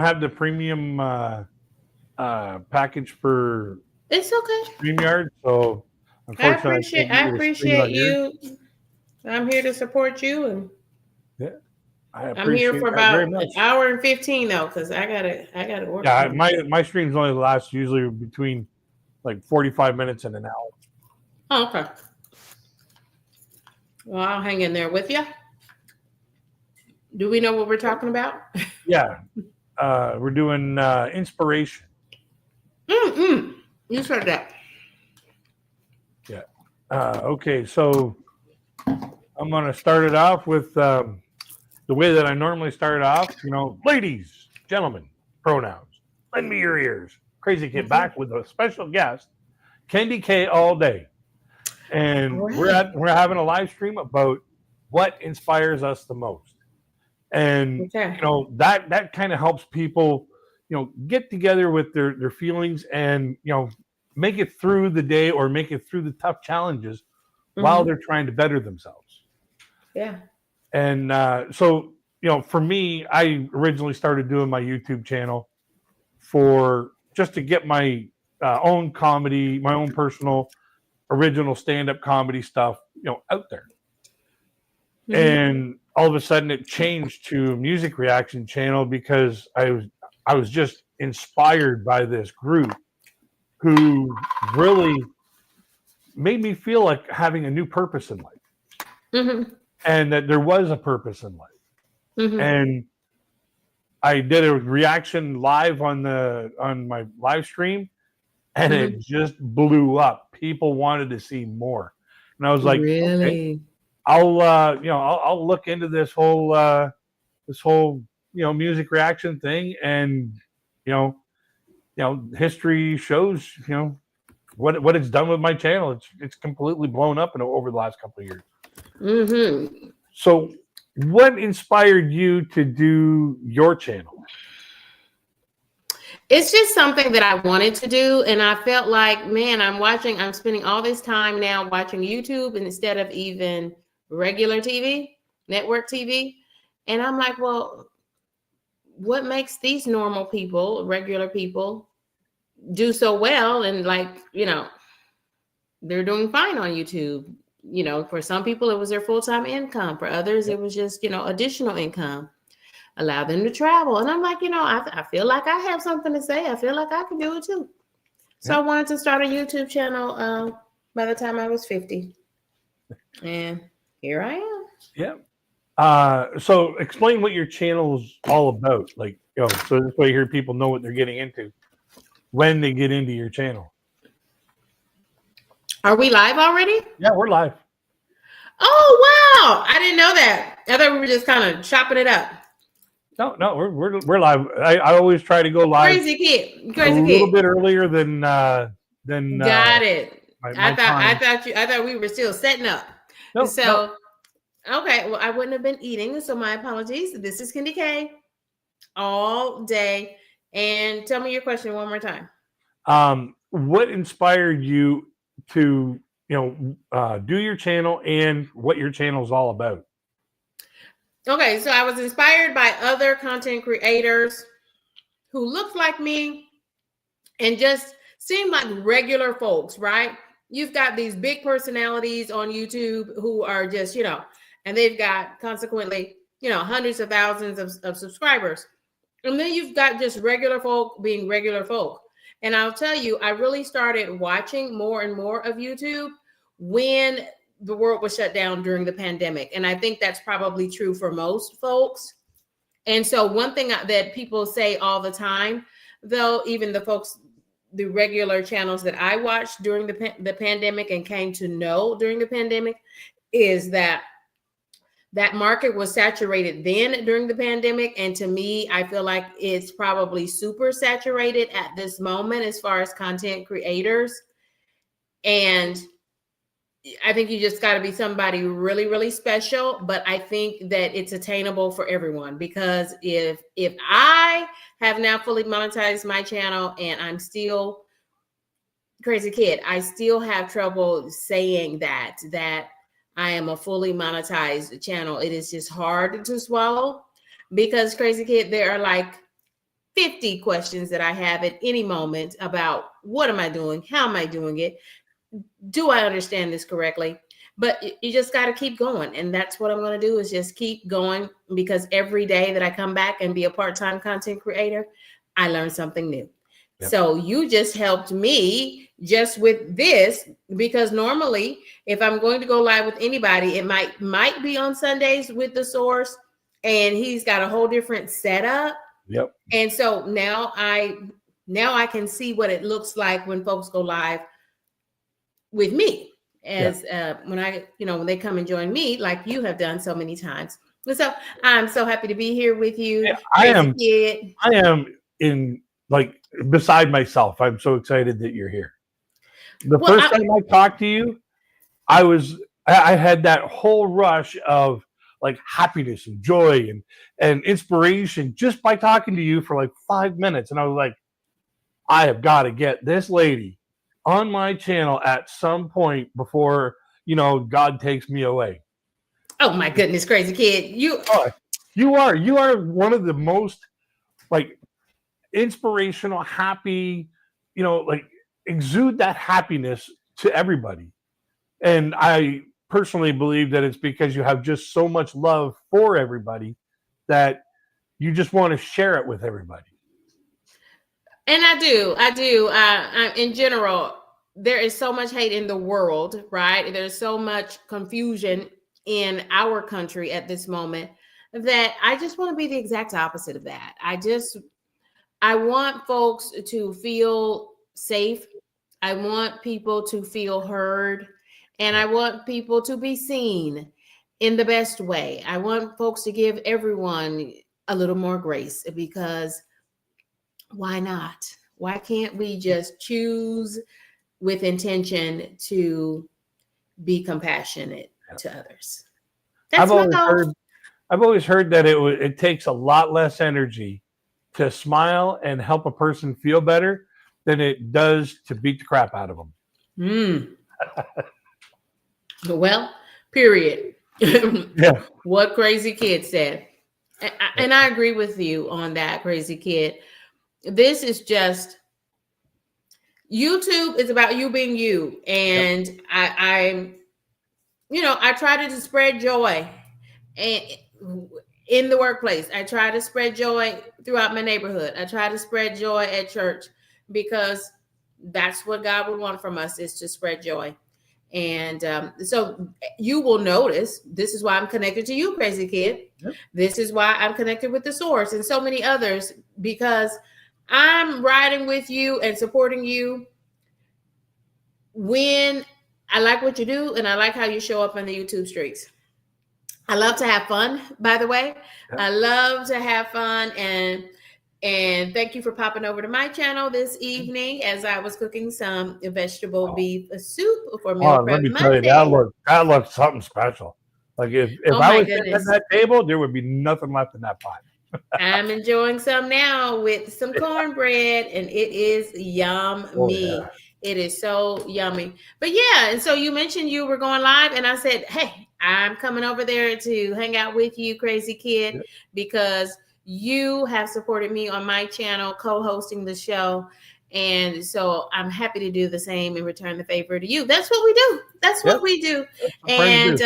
have the premium package for It's okay. StreamYard, so unfortunately I can't get I you to stream appreciate on yours. you. I'm here to support you, and Yeah, I I'm here appreciate for that very about an much. hour and 15 though, because I gotta work Yeah, tomorrow. my streams only last usually between like 45 minutes and an hour. Oh, okay. Well, I'll hang in there with you. Do we know what we're talking about? Yeah, we're doing inspiration. Mm-mm. You said that. Yeah. Okay, so I'm going to start it off with the way that I normally start off. Ladies, gentlemen, pronouns. Lend me your ears. Crazy Kid back with a special guest, Candy K all day, All and right. we're having a live stream about what inspires us the most, and Okay. that kind of helps people get together with their feelings and make it through the day or make it through the tough challenges while Mm-hmm. they're trying to better themselves. Yeah. And so, for me, I originally started doing my YouTube channel for just to get my own comedy, my own personal original stand-up comedy stuff, out there. Mm-hmm. And all of a sudden, it changed to a music reaction channel because I was just inspired by this group who really made me feel like having a new purpose in life, Mm-hmm. and that there was a purpose in life. Mm-hmm. And I did a reaction live on my live stream, and Mm-hmm. it just blew up. People wanted to see more, and I was like, okay, Really? I'll look into this whole music reaction thing, and you know history shows what it's done with my channel. It's completely blown up over the last couple of years. Mm-hmm. So, what inspired you to do your channel? It's just something that I wanted to do, and I felt like, man, I'm spending all this time now watching YouTube instead of even regular TV, network TV. And I'm like, well, what makes these normal people, regular people, do so well? And they're doing fine on YouTube. For some people, it was their full-time income. For others, it was just, additional income. Allow them to travel. And I'm like, I feel like I have something to say. I feel like I can do it too. So I wanted to start a YouTube channel by the time I was 50. And here I am. Yeah. So explain what your channel is all about. So this way here people know what they're getting into when they get into your channel. Are we live already? Yeah, we're live. Oh, wow. I didn't know that. I thought we were just kind of chopping it up. No, we're live. I always try to go live Crazy kid. a little bit earlier than Got it. my time. I thought we were still setting up. No, So okay, well, I wouldn't have been eating, so my apologies. This is Candy K all day. And tell me your question one more time. What inspired you to do your channel and what your channel is all about? Okay, so I was inspired by other content creators who looked like me and just seemed like regular folks, right? You've got these big personalities on YouTube who are just, and they've got consequently, hundreds of thousands of subscribers. And then you've got just regular folk being regular folk. And I'll tell you, I really started watching more and more of YouTube when the world was shut down during the pandemic. And I think that's probably true for most folks. And so one thing that people say all the time, though, even the regular channels that I watched during the pandemic and came to know during the pandemic, is that market was saturated then during the pandemic. And to me, I feel like it's probably super saturated at this moment as far as content creators. And I think you just got to be somebody really, really special. But I think that it's attainable for everyone, because if I have now fully monetized my channel and I'm still Crazy Kid, I still have trouble saying that I am a fully monetized channel. It is just hard to swallow, because Crazy Kid, there are like 50 questions that I have at any moment about what am I doing? How am I doing it? Do I understand this correctly? But you just got to keep going. And that's what I'm going to do, is just keep going, because every day that I come back and be a part-time content creator, I learn something new. Yep. So you just helped me just with this, because normally if I'm going to go live with anybody, it might be on Sundays with The Source, and he's got a whole different setup. Yep. And so now I can see what it looks like when folks go live with me, as when they come and join me, like you have done so many times. And so I'm so happy to be here with you. Yeah, I am in, like, beside myself. I'm so excited that you're here. The first time I talked to you, I had that whole rush of like happiness and joy and inspiration just by talking to you for like 5 minutes. And I was like, I have got to get this lady on my channel at some point before, God takes me away. Oh my goodness, Crazy Kid. You are one of the most, like, inspirational, happy, like, exude that happiness to everybody. And I personally believe that it's because you have just so much love for everybody that you just want to share it with everybody. And I do. In general, there is so much hate in the world, right? There's so much confusion in our country at this moment that I just want to be the exact opposite of that. I want folks to feel safe. I want people to feel heard, and I want people to be seen in the best way. I want folks to give everyone a little more grace, because why not? Why can't we just choose with intention to be compassionate to others? That's my goal. I've always heard that it takes a lot less energy to smile and help a person feel better than it does to beat the crap out of them. Well, period. Yeah. What Crazy Kid said. And I agree with you on that, Crazy Kid. This is just, YouTube is about you being you. And yep. I try to spread joy in the workplace. I try to spread joy throughout my neighborhood. I try to spread joy at church, because that's what God would want from us, is to spread joy. And so you will notice, this is why I'm connected to you, Crazy Kid. Yep. This is why I'm connected with The Source and so many others, because I'm riding with you and supporting you when I like what you do, and I like how you show up on the YouTube streets. I love to have fun, by the way. Yep. I love to have fun, and thank you for popping over to my channel this evening as I was cooking some vegetable beef soup for meal prep Monday. Tell you, that looked something special. Like if I was sitting at that table, there would be nothing left in that pot. I'm enjoying some now with some cornbread, and it is yummy. Oh, yeah. It is so yummy. But yeah, and so you mentioned you were going live, and I said, hey, I'm coming over there to hang out with you, Crazy Kid, yeah, because you have supported me on my channel, co-hosting the show. And so I'm happy to do the same and return the favor to you. That's what we do. That's what we do. And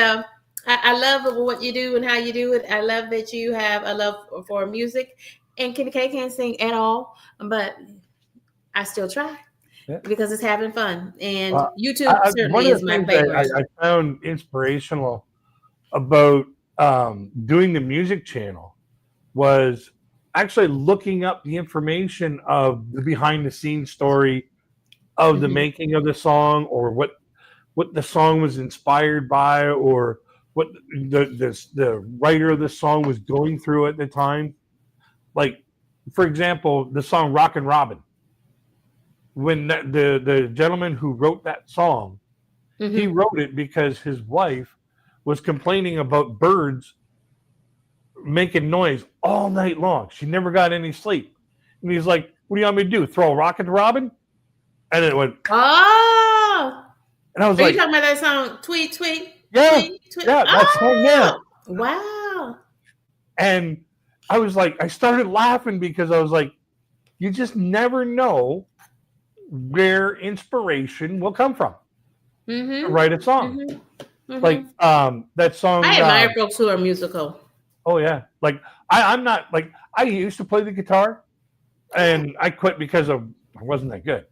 I love what you do and how you do it. I love that you have a love for music. And Kenny K can't sing at all, but I still try because it's having fun. And YouTube certainly is my favorite. I found inspirational about doing the music channel was actually looking up the information of the behind the scenes story of the making of the song, or what the song was inspired by, or what the writer of the song was going through at the time. Like, for example, the song Rockin' Robin. When the gentleman who wrote that song, he wrote it because his wife was complaining about birds making noise all night long. She never got any sleep. And he's like, what do you want me to do? Throw a rock at Robin? And it went, oh. And I was Are like, you talking about that song, Tweet, Tweet? Yeah. Tweet, tweet? Yeah, that song, yeah. Wow. And I was like, I started laughing because I was like, you just never know where inspiration will come from to write a song. Like that song. I admire folks who are musical. Oh yeah, like I'm not like I used to play the guitar, and I quit because I wasn't that good.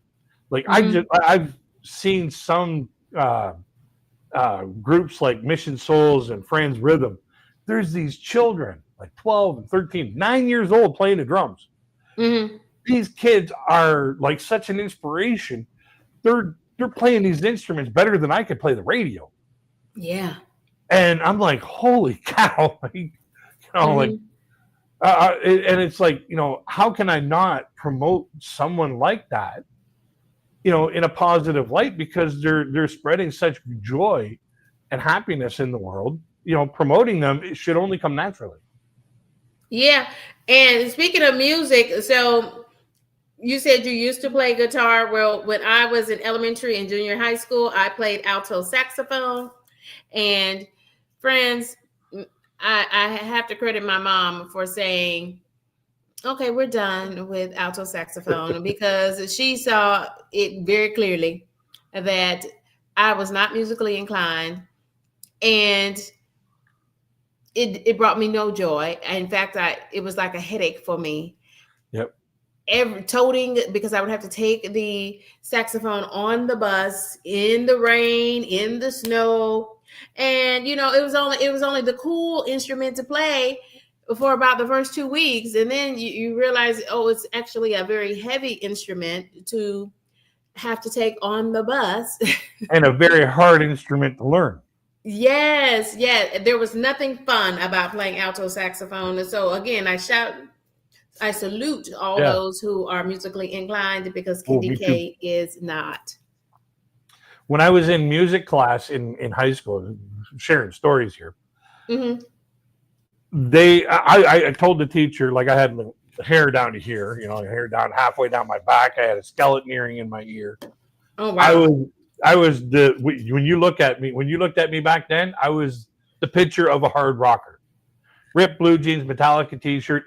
Like I've seen some groups like Mission Souls and Franz Rhythm. There's these children like 12 and 13, 9 years old playing the drums. These kids are like such an inspiration. They're playing these instruments better than I could play the radio. Yeah. And I'm like, holy cow. And it's like, how can I not promote someone like that, in a positive light, because they're spreading such joy and happiness in the world. Promoting them, it should only come naturally. Yeah. And speaking of music, so you said you used to play guitar. Well, when I was in elementary and junior high school, I played alto saxophone. And friends, I have to credit my mom for saying, okay, we're done with alto saxophone, because she saw it very clearly that I was not musically inclined, and it brought me no joy. In fact, it was like a headache for me. Yep. Toting, because I would have to take the saxophone on the bus in the rain, in the snow. And it was only the cool instrument to play for about the first 2 weeks, and then you realize, it's actually a very heavy instrument to have to take on the bus, and a very hard instrument to learn. Yes, there was nothing fun about playing alto saxophone. And so again, I salute all those who are musically inclined, because Kendi K is not. When I was in music class in high school, sharing stories here, I told the teacher, like, I had hair down to here, hair down halfway down my back. I had a skeleton earring in my ear. Oh wow! I was when you looked at me back then, I was the picture of a hard rocker, ripped blue jeans, Metallica t-shirt,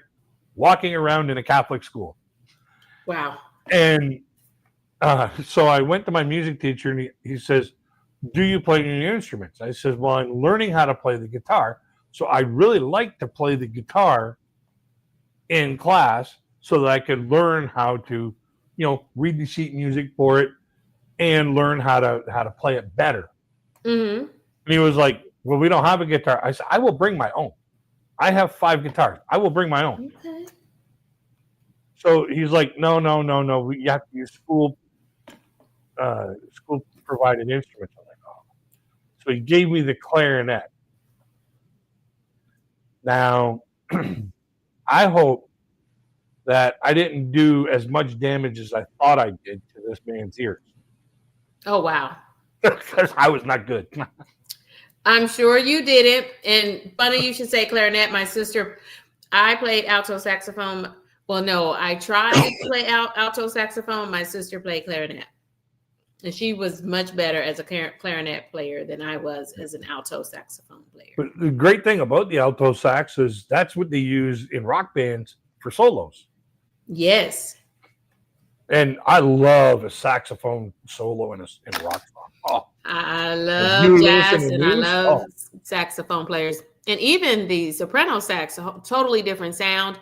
walking around in a Catholic school. Wow! And so I went to my music teacher, and he says, do you play any instruments? I says, well, I'm learning how to play the guitar. So I really like to play the guitar in class so that I could learn how to, read the sheet music for it and learn how to play it better. And he was like, well, we don't have a guitar. I said, I will bring my own. I have 5 guitars. I will bring my own. Okay. So he's like, no. You have to use school provided instruments. I'm like, oh. So he gave me the clarinet. Now, I hope that I didn't do as much damage as I thought I did to this man's ears. Oh, wow. Because I was not good. I'm sure you didn't. And funny you should say clarinet. My sister, I played alto saxophone. Well, no, I tried to play alto saxophone. My sister played clarinet. And she was much better as a clarinet player than I was as an alto saxophone player. But the great thing about the alto sax is that's what they use in rock bands for solos. Yes. And I love a saxophone solo in a rock song. Oh, I love jazz and I love saxophone players. And even the soprano sax, a totally different sound.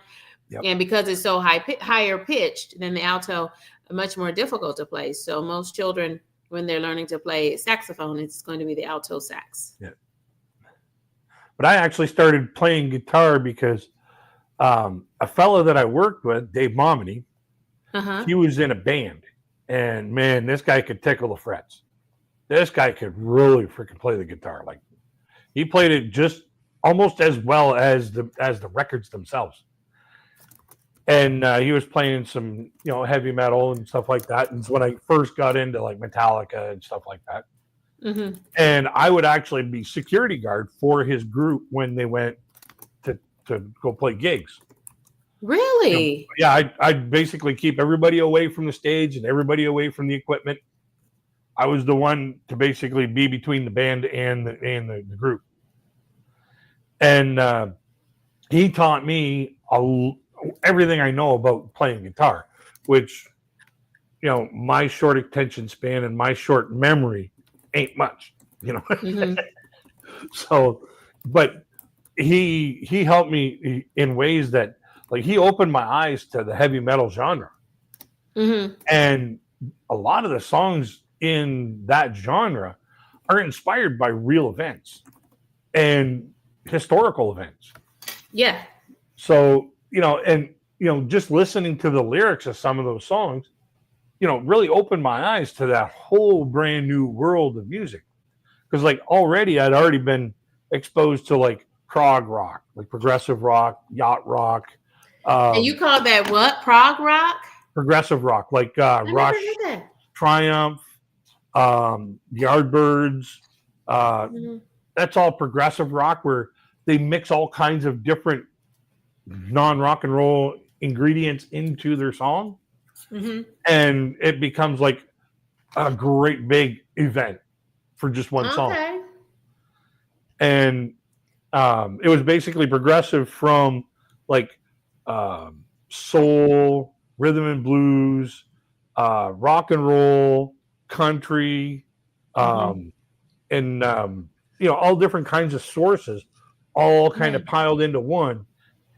Yep. And because it's so higher pitched than the alto, much more difficult to play. So most children, when they're learning to play saxophone, it's going to be the alto sax. Yeah. But I actually started playing guitar because a fellow that I worked with, Dave Momini, he was in a band. And man, this guy could tickle the frets. This guy could really freaking play the guitar. Like, he played it just almost as well as the records themselves. And he was playing some, heavy metal and stuff like that. And it's when I first got into like Metallica and stuff like that. And I would actually be security guard for his group when they went to go play gigs. Really? I'd basically keep everybody away from the stage and everybody away from the equipment. I was the one to basically be between the band and the group. And he taught me everything I know about playing guitar. which, my short attention span and my short memory ain't much, Mhm. So, but he helped me in ways that, like, he opened my eyes to the heavy metal genre. Mhm. And a lot of the songs in that genre are inspired by real events and historical events. Yeah. So, just listening to the lyrics of some of those songs, really opened my eyes to that whole brand new world of music. Because, like, I'd already been exposed to, like, prog rock, like progressive rock, yacht rock. And you call that what? Prog rock? Progressive rock, like I never Rush, did that. Triumph, Yardbirds. Mhm. That's all progressive rock, where they mix all kinds of different non-rock and roll ingredients into their song, Mhm. and it becomes like a great big event for just one song. Okay. And it was basically progressive from, like, soul, rhythm and blues, rock and roll, country, and all different kinds of sources, all kind of Right. piled into one.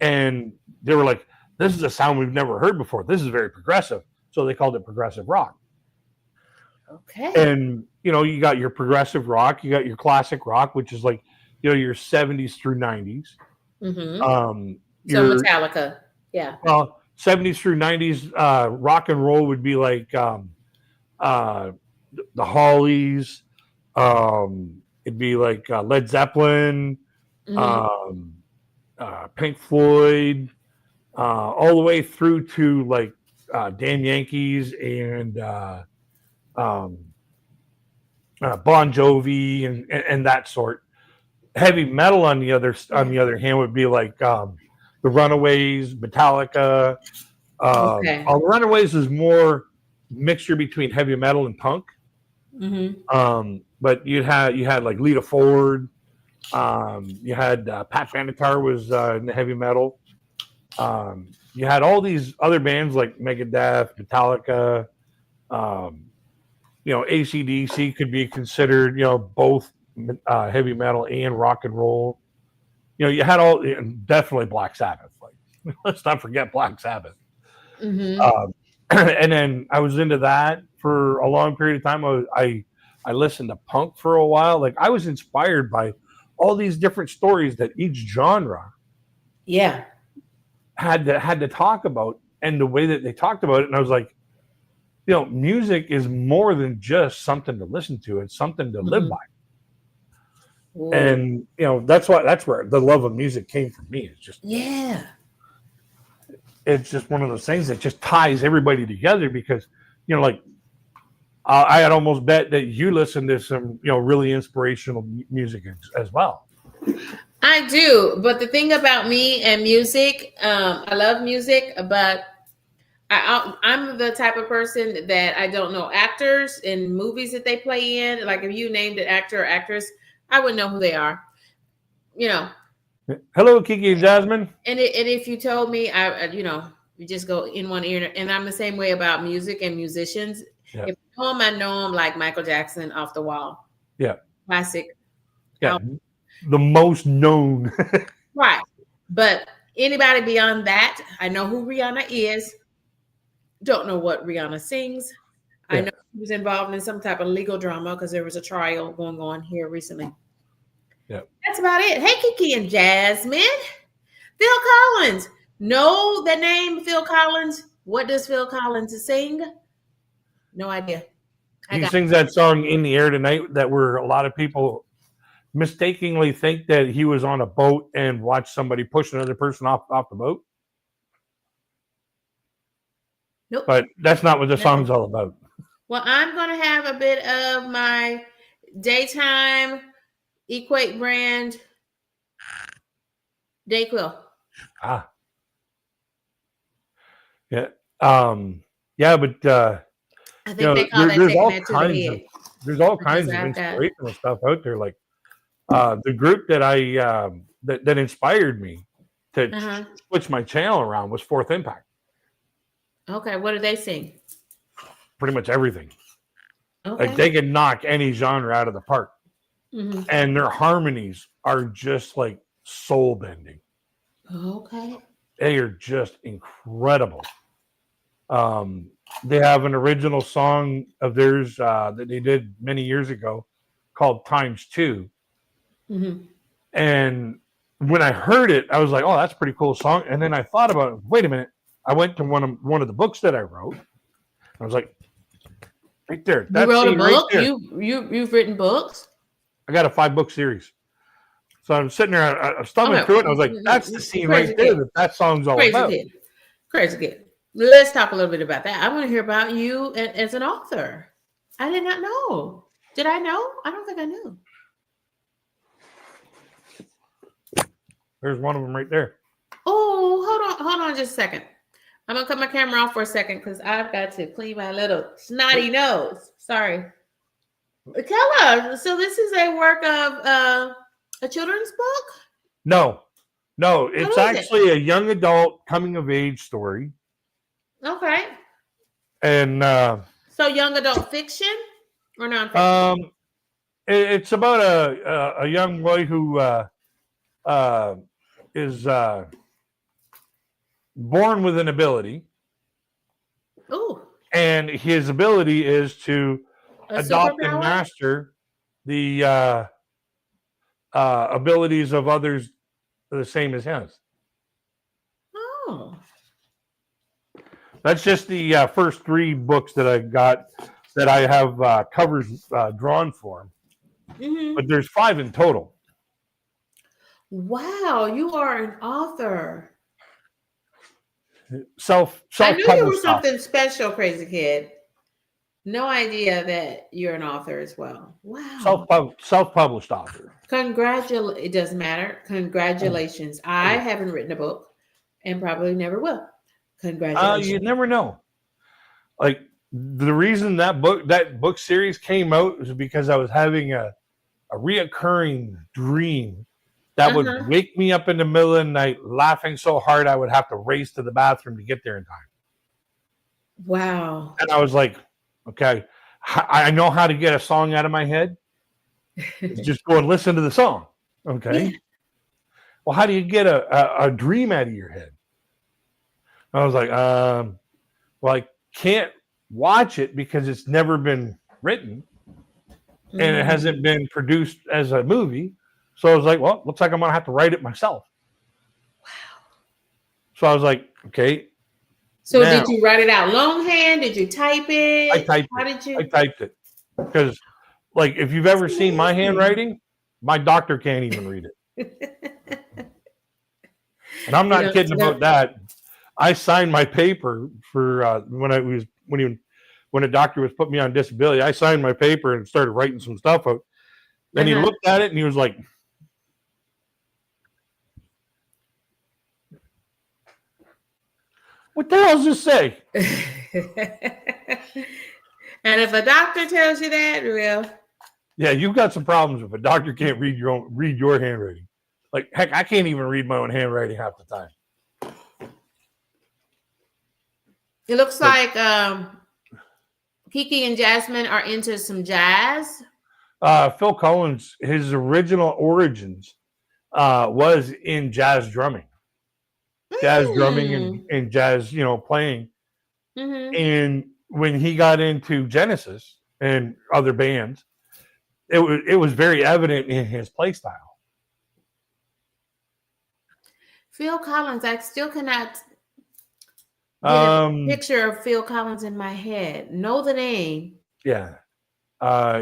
And they were like, "This is a sound we've never heard before. This is very progressive." So they called it progressive rock. Okay. And you got your progressive rock, you got your classic rock, which is like, your 70s through 90s. Mhm. So So Metallica. Yeah. 70s through 90s rock and roll would be like, uh, the Hollies. It'd be like Led Zeppelin, Mhm. Pink Floyd, all the way through to, like, Dan Yankees and um, Bon Jovi and that sort. Heavy metal on the other hand would be like, the Runaways, Metallica. Okay. The Runaways is more mixture between heavy metal and punk. Mhm. But you had like Lita Ford. You had Pat Benatar was in the heavy metal. You had all these other bands like Megadeth, Metallica. AC/DC could be considered, both heavy metal and rock and roll. You had definitely Black Sabbath. Like, let's not forget Black Sabbath. Mhm. Um, and then I was into that for a long period of time. I listened to punk for a while. Like, I was inspired by all these different stories that each genre Yeah. had to talk about, and the way that they talked about it. And I was like, music is more than just something to listen to. It's something to live Mhm. by. Ooh. And that's where the love of music came from me. Yeah. It's just one of those things that just ties everybody together, because, like, I had almost bet that you listen to some, really inspirational music as well. I do, but the thing about me and music, I love music, but I'm the type of person that I don't know actors and movies that they play in. Like, if you named an actor or actress, I wouldn't know who they are. Hello, Kiki and Jasmine. And if you told me, you just go in one ear. And I'm the same way about music and musicians. Yeah. If I know them like Michael Jackson, Off the Wall. Yeah. Classic. Yeah. The most known. Right. But anybody beyond that, I know who Rihanna is. Don't know what Rihanna sings. I know she was involved in some type of legal drama because there was a trial going on here recently. Yeah. That's about it. Hey, Kiki and Jasmine. Phil Collins. Know the name Phil Collins? What does Phil Collins sing? No idea. He sings that song "In the Air Tonight" that where a lot of people mistakenly think that he was on a boat and watched somebody push another person off the boat. Nope. But that's not what the song's all about. Well, I'm going to have a bit of my daytime Equate brand Dayquil. Ah. Yeah. Yeah, but I think they call that taking that to the head. There's all kinds of inspirational stuff out there. Like, the group that I that inspired me to switch my channel around was Fourth Impact. Okay, what do they sing? Pretty much everything. Okay. Like they can knock any genre out of the park. Mm-hmm. And their harmonies are just like soul bending. Okay. They are just incredible. They have an original song of theirs that they did many years ago called Times Two. Mm-hmm. And when I heard it, I was like, "Oh, that's a pretty cool song." And then I thought about it. Wait a minute. I went to one of the books that I wrote. I was like, "Right there, You that wrote a scene right book. there." You've written books. I got a 5-book series. So I'm sitting there, I'm stumbling through it, and I was like, "That's the scene Crazy right there kid. that song's all Crazy about." kid. Crazy kid. Let's talk a little bit about that. I want to hear about you as an author. I did not know. Did I know? I don't think I knew. There's one of them right there. Oh, hold on just a second. I'm gonna cut my camera off for a second because I've got to clean my little snotty nose. Sorry. Tell us. So this is a work of a children's book? No, What it's is it? actually a young adult coming of age story, Okay. and So young adult fiction or nonfiction? it's about a young boy who is born with an ability, Ooh, and his ability is to a adopt and superpower? master the abilities of others the same as his. Oh. That's just the first 3 books that I got that I have covers drawn for him. Mm-hmm. But there's 5 in total. Wow, you are an author. I Self knew you were published. something special, crazy kid. No idea that you're an author as well. Wow. Self published author. It doesn't matter. Congratulations. I haven't written a book and probably never will. Congratulations. You never know. Like the reason that book series came out was because I was having a reoccurring dream that would wake me up in the middle of the night laughing so hard I would have to race to the bathroom to get there in time. Wow. And I was like, okay, I know how to get a song out of my head. Just go and listen to the song. Okay. Yeah. Well, how do you get a dream out of your head? I was like, well, I can't watch it because it's never been written and it hasn't been produced as a movie. So I was like, well, looks like I'm going to have to write it myself. Wow. So I was like, okay. So did you write it out longhand? Did you type it? I typed it because, like, if you've ever seen my handwriting, my doctor can't even read it. And I'm not kidding about that. I signed my paper for when a doctor was putting me on disability. I signed my paper and started writing some stuff out. Then he looked at it and he was like, "What the hell does this say?" And if a doctor tells you that, well, yeah, you've got some problems if a doctor can't read your handwriting. Like, heck, I can't even read my own handwriting half the time. It looks like Kiki and Jasmine are into some jazz. Phil Collins, his original origins was in jazz drumming. Jazz drumming and jazz, playing. Mm-hmm. And when he got into Genesis and other bands, it was very evident in his play style. Phil Collins, I still cannot get a picture of Phil Collins in my head. Know the name. Yeah.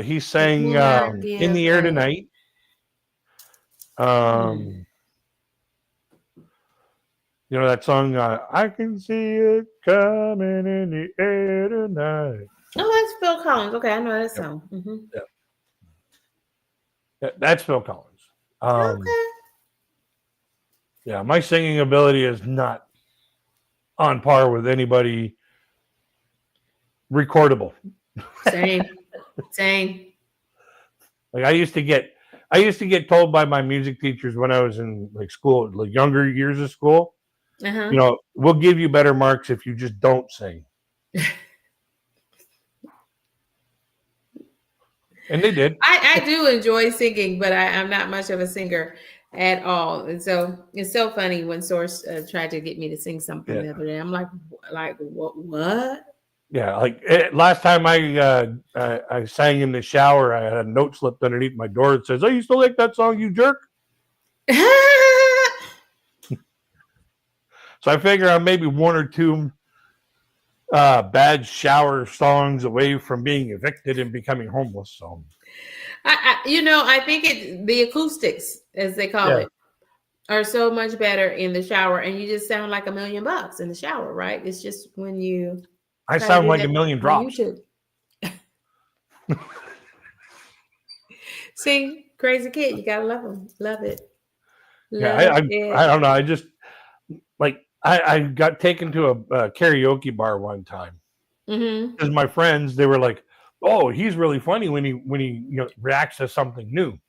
He sang In the Air Tonight. You know that song, I can see it coming in the air tonight. Oh, that's Phil Collins. Okay, I know that song. Mm-hmm. Yeah, that's Phil Collins. Okay. Yeah, my singing ability is not on par with anybody recordable. Same. Like I used to get told by my music teachers when I was in like school, like younger years of school. Uh-huh. You know, we'll give you better marks if you just don't sing. And they did. I do enjoy singing, but I'm not much of a singer at all. And so it's so funny when Source tried to get me to sing something the other day. I'm like what? Yeah, like last time I sang in the shower, I had a note slipped underneath my door that says, "I used to like that song, you jerk." So I figure I'm maybe one or two bad shower songs away from being evicted and becoming homeless. So, I think the acoustics, as they call it, are so much better in the shower, and you just sound like $1,000,000 in the shower, right? It's just when you. I sound like a million drops. See, crazy kid, you gotta love him, love it. I don't know. I just like I got taken to a karaoke bar one time because my friends, they were like, "Oh, he's really funny when he reacts to something new."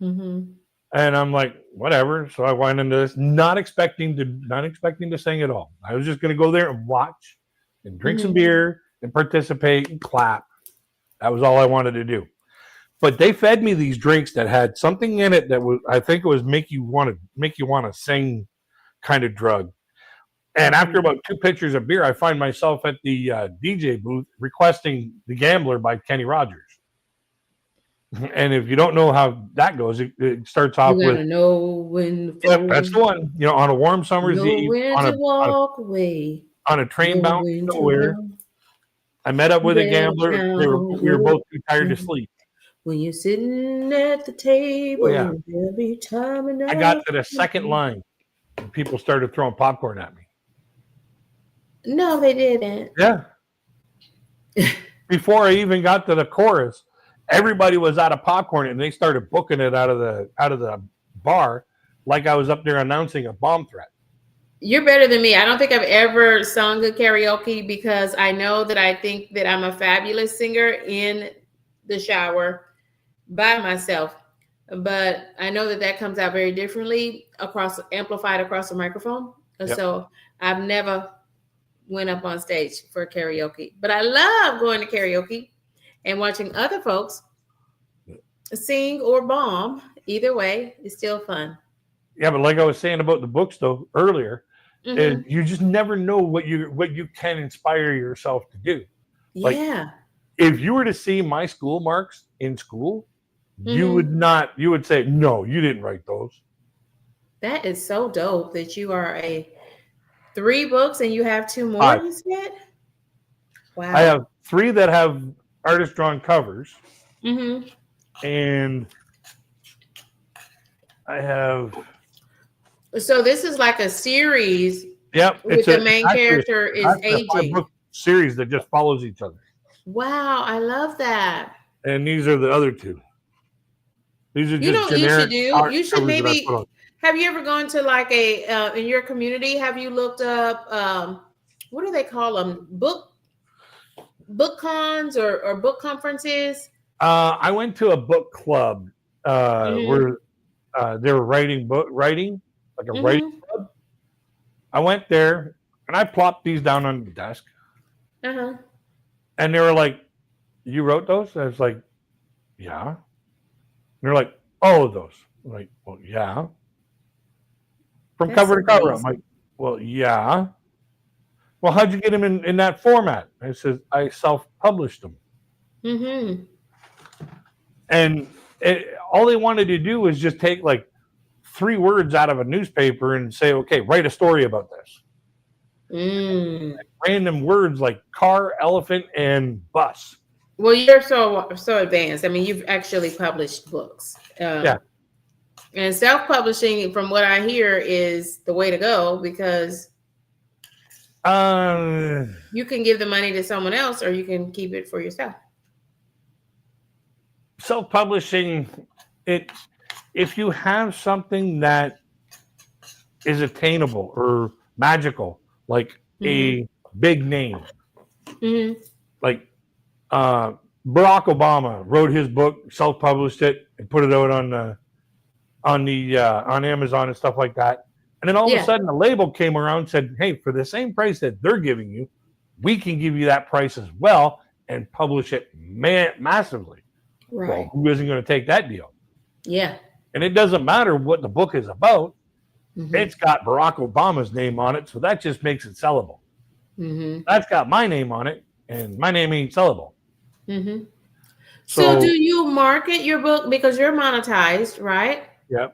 And I'm like, whatever. So I went into this not expecting to sing at all. I was just going to go there and watch and drink some beer and participate and clap. That was all I wanted to do. But they fed me these drinks that had something in it that was, I think it was make you want to sing kind of drug. And after about 2 pitchers of beer, I find myself at the DJ booth requesting "The Gambler" by Kenny Rogers. And if you don't know how that goes, it starts off with know when. Yep, that's the one. You know, on a warm summer's eve, on a train bound nowhere. I met up with a gambler. We were both too tired to sleep. When you're sitting at the table, every time and I got to the second line, and people started throwing popcorn at me. No, they didn't. Yeah. Before I even got to the chorus, everybody was out of popcorn, and they started booking it out of the bar, like I was up there announcing a bomb threat. You're better than me. I don't think I've ever sung a karaoke because I know that I think that I'm a fabulous singer in the shower by myself, but I know that comes out very differently amplified across the microphone. Yep. So I've never went up on stage for karaoke, but I love going to karaoke and watching other folks sing or bomb. Either way, it's still fun. Yeah, but like I was saying about the books though earlier, you just never know what you can inspire yourself to do. Like, if you were to see my school marks in school, you would say, no, you didn't write those. That is so dope that you are 3 books and you have 2 more, you said? Wow. I have 3 that have artist drawn covers. And I have. So this is like a series. Yep. With the main character is aging. A 5-book series that just follows each other. Wow, I love that. And these are the other 2. These are just generic. You should maybe. Have you ever gone to like in your community? Have you looked up what do they call them? Book cons or book conferences? I went to a book club where they were writing like a writing club. I went there and I plopped these down on the desk. And they were like, "You wrote those?" I was like, "Yeah." And they're like, "All of those?" I'm like, "Well, yeah." From cover to cover. I'm like, "Well, yeah." "Well, how'd you get them in that format?" I said, "I self-published them." And all they wanted to do was just take like 3 words out of a newspaper and say, "Okay, write a story about this." Random words like car, elephant, and bus. Well, you're so advanced. I mean, you've actually published books. And self-publishing, from what I hear, is the way to go because you can give the money to someone else or you can keep it for yourself. Self-publishing, if you have something that is attainable or magical, like a big name, like Barack Obama wrote his book, self-published it, and put it out on Amazon and stuff like that, And then all of Yeah. a sudden, the label came around and said, hey, for the same price that they're giving you, we can give you that price as well and publish it massively. Right. Well, who isn't going to take that deal? Yeah. And it doesn't matter what the book is about. Mhm. It's got Barack Obama's name on it, so that just makes it sellable. Mhm. That's got my name on it, and my name ain't sellable. Mhm. So So, do you market your book because you're monetized, right? yeah.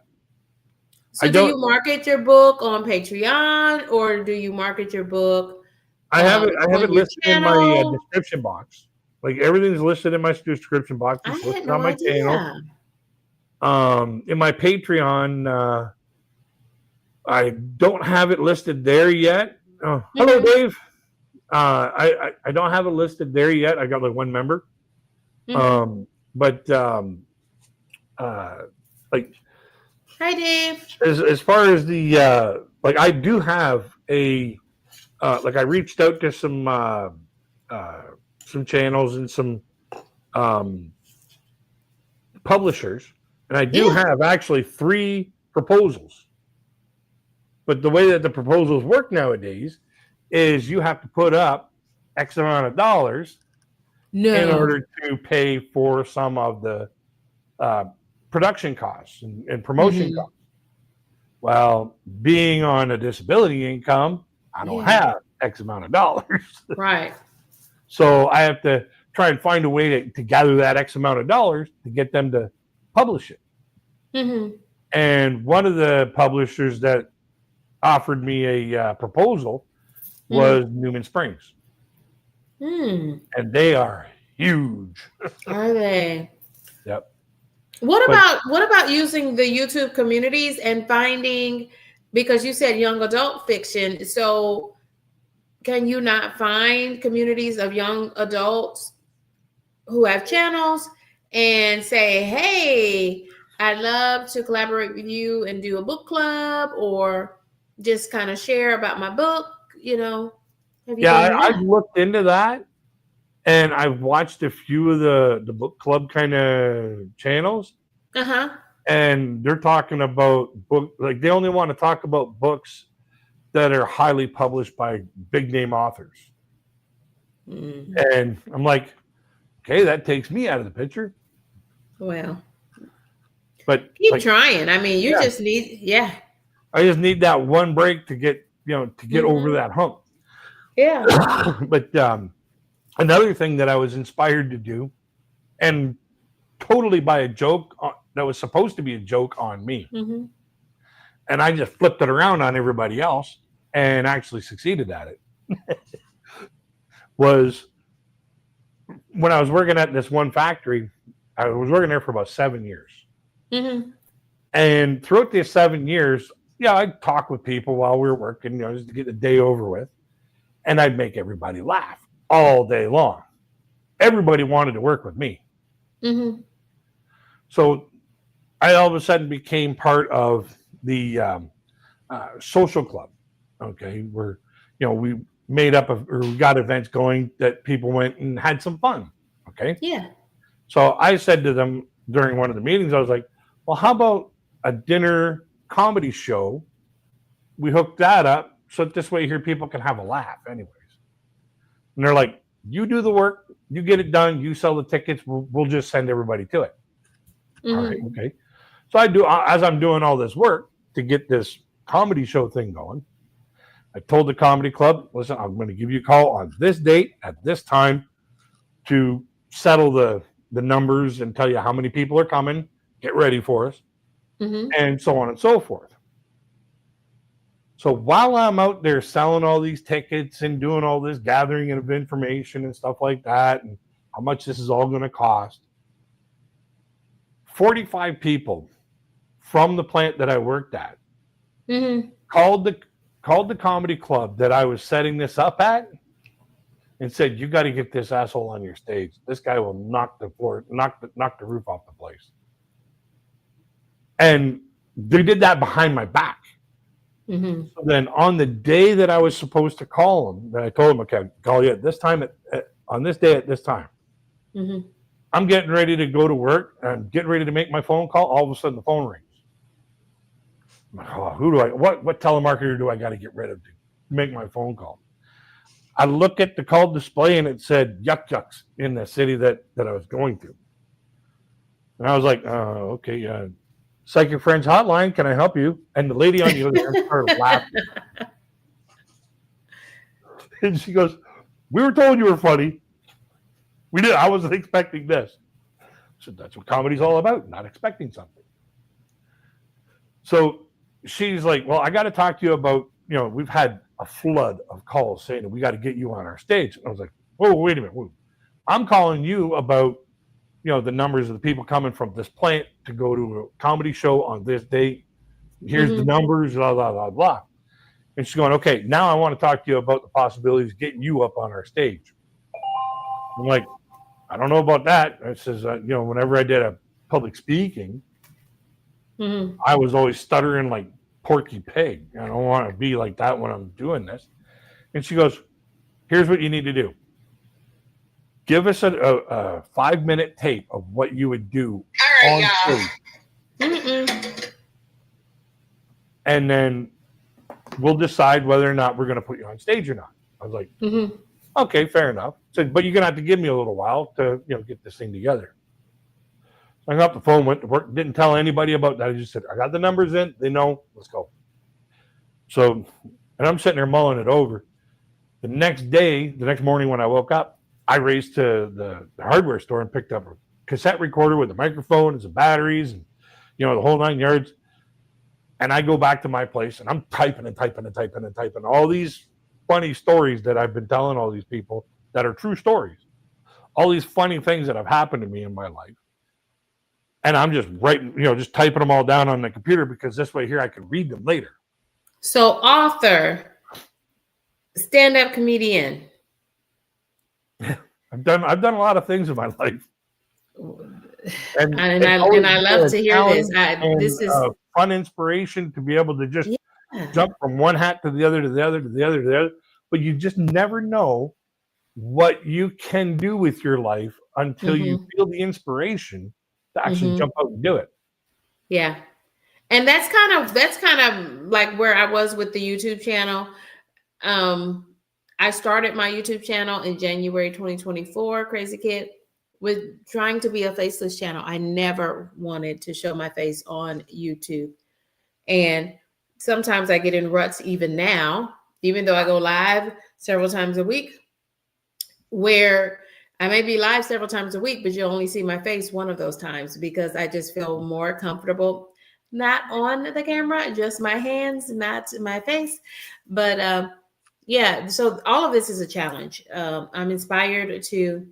So I do you don't. market your book on Patreon or do you market your book I have it. I have on it your listed in my channel? description box. Like everything's listed in my description box. I It's had listed no on my channel. idea. In my Patreon, I don't have it listed there yet. Oh, hello, Mhm. Dave. I don't have it listed there yet. I got like one member. Mhm. But like Hi, Dave. as far as the like, I do have a like I reached out to some channels and some publishers, and I do Yeah. have actually 3 proposals. But the way that the proposals work nowadays is you have to put up X amount of dollars in No. order to pay for some of the production costs and promotion Mhm. costs. Well, being on a disability income, I don't Yeah. have X amount of dollars. Right. So I have to try and find a way to gather that X amount of dollars to get them to publish it. Mhm. And one of the publishers that offered me a proposal was Newman Springs, Hmm. and they are huge. Are they? Yep. What But about using the YouTube communities and finding, because you said young adult fiction, so can you not find communities of young adults who have channels and say, hey, I'd love to collaborate with you and do a book club or just kind of share about my book, have you yeah, done I've that? looked into that, and I've watched a few of the book club kind of channels, Uh-huh. and they're talking about book, like they only want to talk about books that are highly published by big name authors. Mm. And I'm like, okay, that takes me out of the picture. Well, But keep like, trying. I mean, you yeah, just need, yeah. I just need that one break to get over Mhm. that hump. Yeah. But another thing that I was inspired to do, and totally by a joke that was supposed to be a joke on me, Mm-hmm. and I just flipped it around on everybody else and actually succeeded at it, was when I was working at this one factory. I was working there for about 7 years. Mm-hmm. And throughout these 7 years, yeah, I'd talk with people while we were working, just to get the day over with. And I'd make everybody laugh all day long. Everybody wanted to work with me. Mm-hmm. So I all of a sudden became part of the social club. Okay. Where, we made up or we got events going that people went and had some fun. Okay. Yeah. So I said to them during one of the meetings, I was like, well, how about a dinner comedy show? We hooked that up so this way here people can have a laugh anyways. And they're like, you do the work, you get it done, you sell the tickets, we'll just send everybody to it. Mm-hmm. All right, okay. So I do, as I'm doing all this work to get this comedy show thing going, I told the comedy club, listen, I'm going to give you a call on this date at this time to settle the numbers and tell you how many people are coming, get ready for us, Mm-hmm. and so on and so forth. So while I'm out there selling all these tickets and doing all this gathering of information and stuff like that, and how much this is all going to cost, 45 people from the plant that I worked at Mm-hmm. called the comedy club that I was setting this up at and said, you got to get this asshole on your stage. This guy will knock the roof off the place. And they did that behind my back. Mm-hmm. So then on the day that I was supposed to call him, then I told him, okay, I'll call you at this time, on this day at this time. Mm-hmm. I'm getting ready to go to work. I'm getting ready to make my phone call. All of a sudden the phone rings. Oh, what telemarketer do I got to get rid of to make my phone call? I look at the call display and it said Yuck Yucks in the city that I was going to. And I was like, okay, Psychic Friends Hotline, can I help you? And the lady on the other end started laughing. And she goes, we were told you were funny. I wasn't expecting this. So that's what comedy's all about, not expecting something. So she's like, well, I got to talk to you about, we've had a flood of calls saying that we got to get you on our stage. And I was like, whoa, wait a minute. Whoa. I'm calling you about, the numbers of the people coming from this plant to go to a comedy show on this date. Here's the numbers, blah, blah, blah, blah. And she's going, okay, now I want to talk to you about the possibilities of getting you up on our stage. I'm like, I don't know about that. It says, whenever I did a public speaking, I was always stuttering like Porky Pig. I don't want to be like that when I'm doing this. And she goes, here's what you need to do. Give us a 5-minute tape of what you would do on stage. And then we'll decide whether or not we're going to put you on stage or not. I was like, okay, fair enough. So, but you're going to have to give me a little while to, get this thing together. So I got the phone, went to work, didn't tell anybody about that. I just said, I got the numbers in. They know. Let's go. So, and I'm sitting there mulling it over. The next morning when I woke up, I raced to the hardware store and picked up a cassette recorder with a microphone and some batteries and, the whole 9 yards. And I go back to my place and I'm typing all these funny stories that I've been telling all these people that are true stories. All these funny things that have happened to me in my life. And I'm just writing, just typing them all down on the computer because this way here I can read them later. So author, stand-up comedian. I've done a lot of things in my life. And I love to hear this. This is fun inspiration to be able to just jump from one hat to the other, to the other, to the other, to the other. But you just never know what you can do with your life until you feel the inspiration to actually jump out and do it. Yeah. And that's kind of like where I was with the YouTube channel. I started my YouTube channel in January 2024, Crazy Kid, with trying to be a faceless channel. I never wanted to show my face on YouTube. And sometimes I get in ruts even now, even though I go live several times a week, where I may be live several times a week, but you only see my face one of those times because I just feel more comfortable, not on the camera, just my hands, not my face. But yeah, so all of this is a challenge. I'm inspired to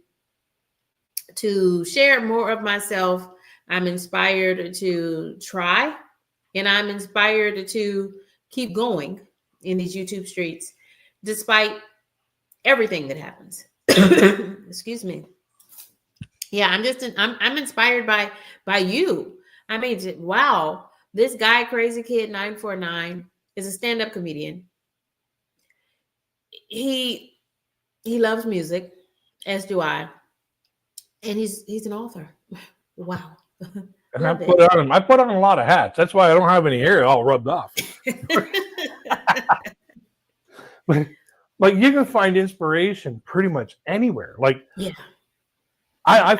share more of myself. I'm inspired to try, and I'm inspired to keep going in these YouTube streets, despite everything that happens. Excuse me. Yeah, I'm inspired by you. I mean, wow, this guy, Crazy Kid 949, is a stand-up comedian. He loves music, as do I. And he's an author. Wow. And I put on a lot of hats. That's why I don't have any hair all rubbed off. Like you can find inspiration pretty much anywhere. Like yeah. I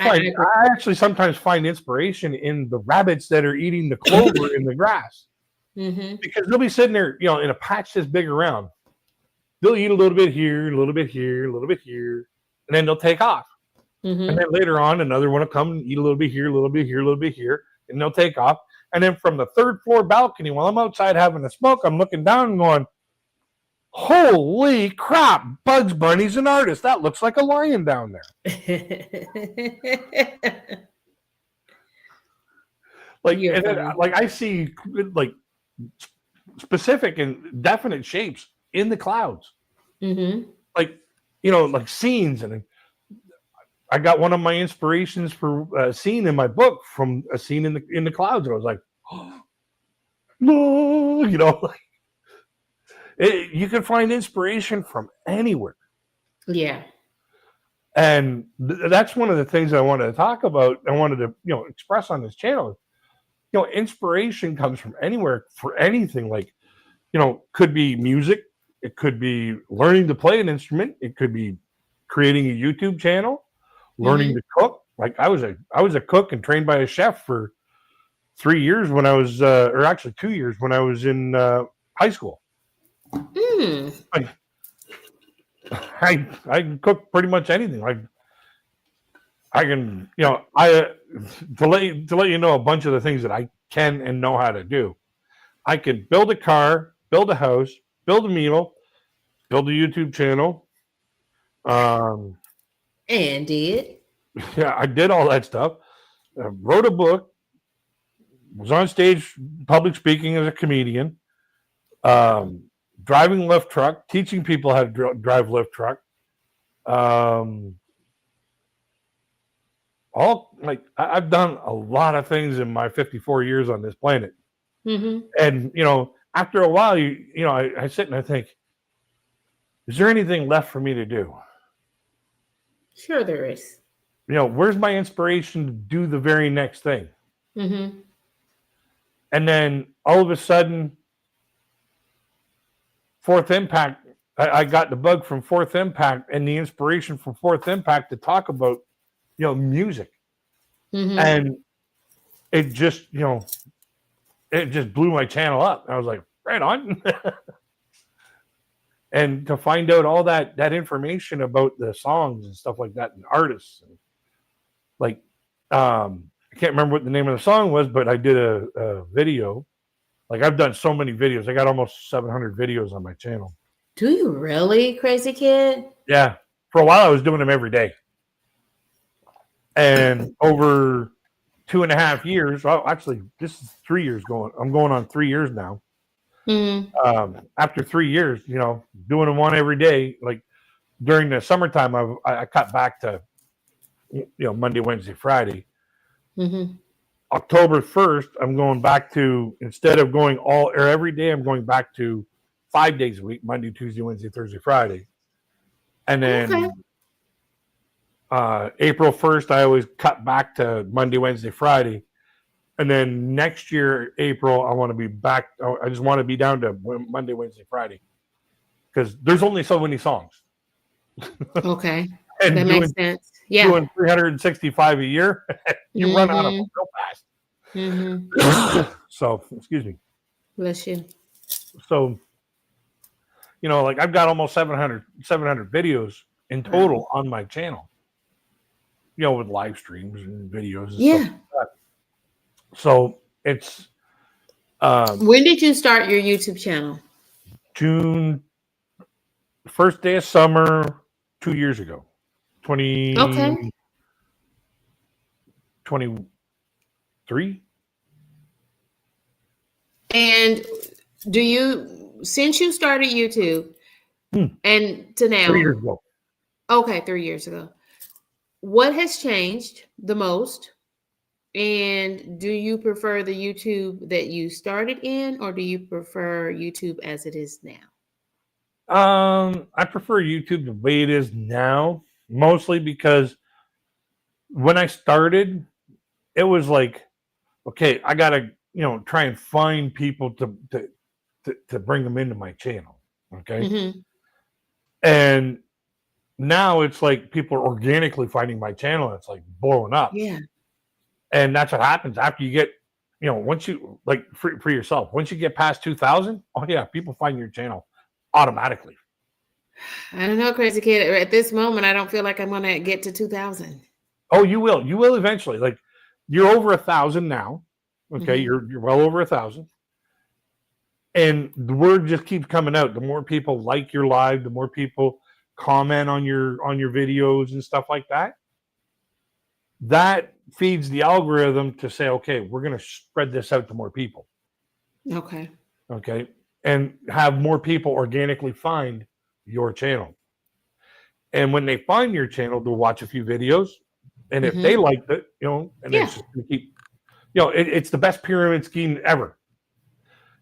actually sometimes find inspiration in the rabbits that are eating the clover in the grass. Because they'll be sitting there, in a patch this big around. They'll eat a little bit here, a little bit here, a little bit here, and then they'll take off. And then later on, another one will come and eat a little bit here, a little bit here, a little bit here, and they'll take off. And then from the 3rd floor balcony, while I'm outside having a smoke, I'm looking down and going, holy crap, Bugs Bunny's an artist. That looks like a lion down there. Like I see like specific and definite shapes in the clouds. Like, like scenes. And I got one of my inspirations for a scene in my book from a scene in the clouds. And I was like, oh, no, you can find inspiration from anywhere. Yeah. And that's one of the things I wanted to talk about. I wanted to, express on this channel. inspiration comes from anywhere for anything. Like, could be music, it could be learning to play an instrument, it could be creating a YouTube channel, learning to cook. Like I was a cook and trained by a chef for 3 years when I was, or actually 2 years when I was in high school. I can cook pretty much anything. Like I can, to let you know a bunch of the things that I can and know how to do. I can build a car, build a house, build a meal, build a YouTube channel. And did. Yeah, I did all that stuff. Wrote a book. Was on stage, public speaking as a comedian. Driving lift truck, teaching people how to drive lift truck. I've done a lot of things in my 54 years on this planet. And after a while, I sit and I think, is there anything left for me to do? Sure, there is. Where's my inspiration to do the very next thing? And then all of a sudden, Fourth Impact, I got the bug from Fourth Impact and the inspiration from Fourth Impact to talk about, music. And it just, it just blew my channel up. I was like, right on. And to find out all that information about the songs and stuff like that and artists, and like, I can't remember what the name of the song was, but I did a video. Like I've done so many videos. I got almost 700 videos on my channel. Do you really, Crazy Kid? Yeah. For a while, I was doing them every day. And over 2.5 years, well, actually, this is 3 years going. I'm going on 3 years now. After 3 years, doing them one every day, like during the summertime, I cut back to, Monday, Wednesday, Friday. October 1st, I'm going back to, instead of going every day, I'm going back to 5 days a week, Monday, Tuesday, Wednesday, Thursday, Friday. And then April 1st, I always cut back to Monday, Wednesday, Friday. And then next year, April, I want to be back. I just want to be down to Monday, Wednesday, Friday. Because there's only so many songs. Okay. And that makes sense. Yeah. Doing 365 a year, you run out of them real fast. So, excuse me. Bless you. So, like I've got almost 700 videos in total on my channel. With live streams and videos and stuff like that. So it's when did you start your YouTube channel? June, first day of summer 2 years ago. 23. And since you started YouTube and to now 3 years ago. Okay, 3 years ago. What has changed the most? And do you prefer the YouTube that you started in, or do you prefer YouTube as it is now? I prefer YouTube the way it is now, mostly because when I started, it was like, okay, I gotta, try and find people to bring them into my channel. Okay. And now it's like people are organically finding my channel. It's like blowing up. Yeah. And that's what happens after you get, once you like for yourself, once you get past 2,000, oh yeah, people find your channel automatically. I don't know, Crazy Kid. At this moment, I don't feel like I'm going to get to 2,000. Oh, you will. You will eventually. Like you're over 1,000 now. Okay. You're well over 1,000. And the word just keeps coming out. The more people like your live, the more people comment on your videos and stuff like that. That feeds the algorithm to say, okay, we're going to spread this out to more people. Okay. And have more people organically find your channel. And when they find your channel, they'll watch a few videos. And if they liked it, and it's just going to keep, it's the best pyramid scheme ever.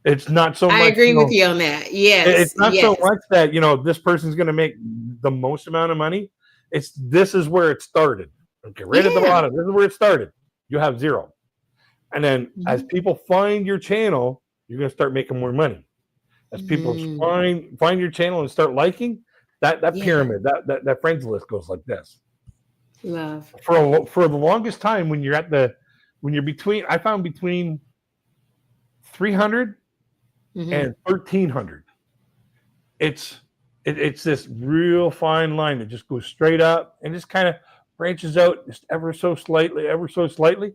It's not so much. I agree with you on that. Yes. It's not so much that, this person's going to make the most amount of money. This is where it started. Okay. Right at the bottom. This is where it started. You have 0. And then as people find your channel, you're going to start making more money. As people find your channel and start liking, that pyramid, that friends list goes like this. Love. For the longest time, when you're between, I found between 300 and 1,300. It's this real fine line that just goes straight up and just kind of branches out just ever so slightly.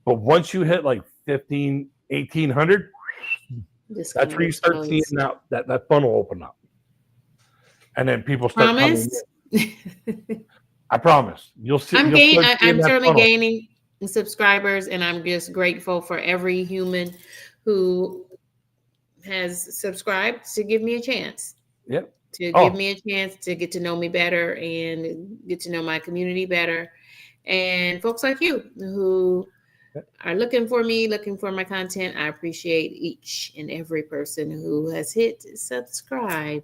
But once you hit like 1,500, 1,800, that's where you start seeing that funnel open up. And then people start coming in. I promise. You'll see. I'm certainly gaining subscribers, and I'm just grateful for every human who has subscribed to give me a chance. Yep. To give me a chance to get to know me better and get to know my community better. And folks like you who are looking for me, looking for my content, I appreciate each and every person who has hit subscribe.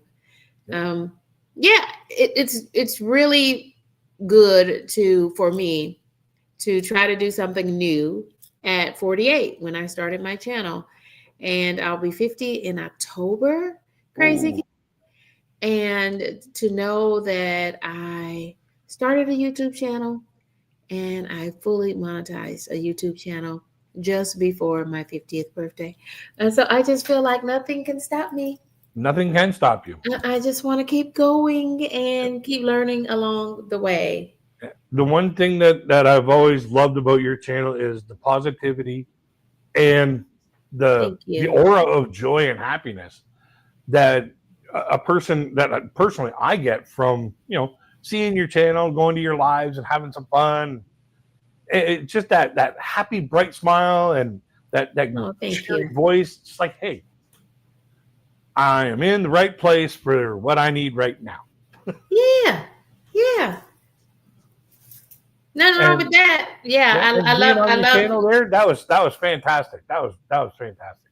It's really good for me to try to do something new at 48 when I started my channel, and I'll be 50 in October. Crazy. Ooh. And to know that I started a YouTube channel and I fully monetized a YouTube channel just before my 50th birthday. And so I just feel like nothing can stop me. Nothing can stop you. I just want to keep going and keep learning along the way. The one thing that I've always loved about your channel is the positivity and the aura of joy and happiness that a person that personally I get from, seeing your channel, going to your lives and having some fun. It's just that happy, bright smile and that voice. It's like, hey, I am in the right place for what I need right now. Yeah. Nothing wrong with that. Yeah, I love channel there. That was fantastic. That was fantastic.